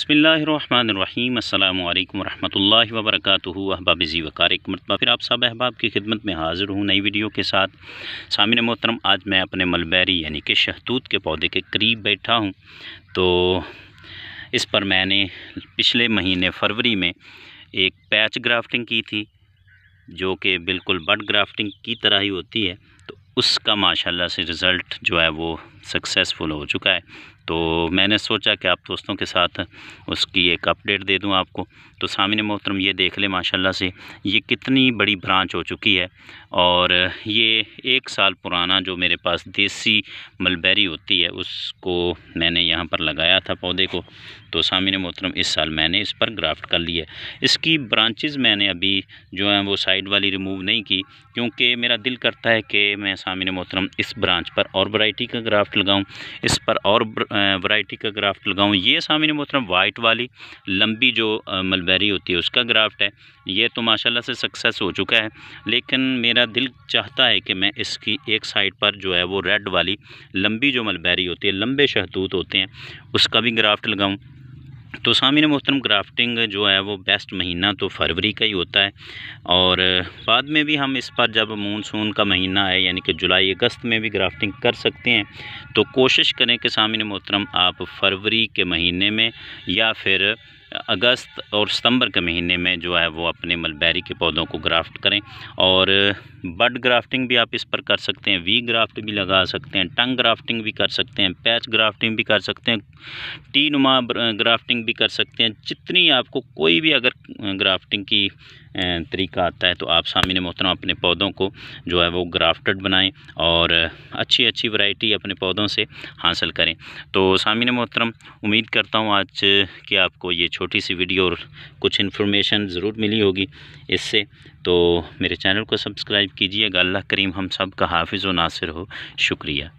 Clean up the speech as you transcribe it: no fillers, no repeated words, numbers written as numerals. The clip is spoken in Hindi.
बिस्मिल्लाहिर्रहमानिर्रहीम अस्सलामु अलैकुम वरहमतुल्लाहि वबरकातुहू। अहबाब ज़ी वक़ार एक मरतबा फिर आप सब अहबाब की खिदमत में हाज़िर हूँ नई वीडियो के साथ। सामिन मोहतरम, आज मैं अपने मलबेरी यानी कि शहतूत के पौधे के करीब बैठा हूँ। तो इस पर मैंने पिछले महीने फरवरी में एक पैच ग्राफ्टिंग की थी, जो कि बिल्कुल बड ग्राफ्टिंग की तरह ही होती है। तो उसका माशाल्लाह से रिज़ल्ट जो है वो सक्सेसफुल हो चुका है। तो मैंने सोचा कि आप दोस्तों के साथ उसकी एक अपडेट दे दूं आपको। तो सामिन मोहतरम, ये देख ले माशाल्लाह से ये कितनी बड़ी ब्रांच हो चुकी है। और ये 1 साल पुराना जो मेरे पास देसी मलबेरी होती है उसको मैंने यहाँ पर लगाया था पौधे को। तो सामिन मोहतरम, इस साल मैंने इस पर ग्राफ्ट कर ली है। इसकी ब्रांचेज़ मैंने अभी जो है वो साइड वाली रिमूव नहीं की, क्योंकि मेरा दिल करता है कि मैं सामिन मोहतरम इस ब्रांच पर और वैरायटी का ग्राफ्ट लगाऊं, इस पर और वैरायटी का ग्राफ्ट लगाऊं। ये सामिन मोहतरम वाइट वाली लंबी जो मलबेरी होती है उसका ग्राफ्ट है। ये तो माशाल्लाह से सक्सेस हो चुका है, लेकिन मेरा दिल चाहता है कि मैं इसकी एक साइड पर जो है वो रेड वाली लंबी जो मलबेरी होती है, लंबे शहतूत होते हैं, उसका भी ग्राफ्ट लगाऊँ। तो सामिन मोहतरम, ग्राफ्टिंग जो है वो बेस्ट महीना तो फरवरी का ही होता है। और बाद में भी हम इस पर जब मानसून का महीना है यानी कि जुलाई अगस्त में भी ग्राफ्टिंग कर सकते हैं। तो कोशिश करें कि सामिन मोहतरम आप फरवरी के महीने में या फिर अगस्त और सितंबर के महीने में जो है वो अपने मलबेरी के पौधों को ग्राफ्ट करें। और बड ग्राफ्टिंग भी आप इस पर कर सकते हैं, वी ग्राफ्ट भी लगा सकते हैं, टंग ग्राफ्टिंग भी कर सकते हैं, पैच ग्राफ्टिंग भी कर सकते हैं, टी नुमा ग्राफ्टिंग भी कर सकते हैं। जितनी आपको कोई भी अगर ग्राफ्टिंग की तरीका आता है तो आप सामिन मोहतरम अपने पौधों को जो है वो ग्राफ्टेड बनाएं और अच्छी अच्छी वैरायटी अपने पौधों से हासिल करें। तो सामिन मोहतरम, उम्मीद करता हूँ आज कि आपको ये छोटी सी वीडियो और कुछ इन्फॉर्मेशन ज़रूर मिली होगी इससे। तो मेरे चैनल को सब्सक्राइब कीजिएगा। अल्लाह करीम हम सब का हाफिज़ व नासिर हो। शुक्रिया।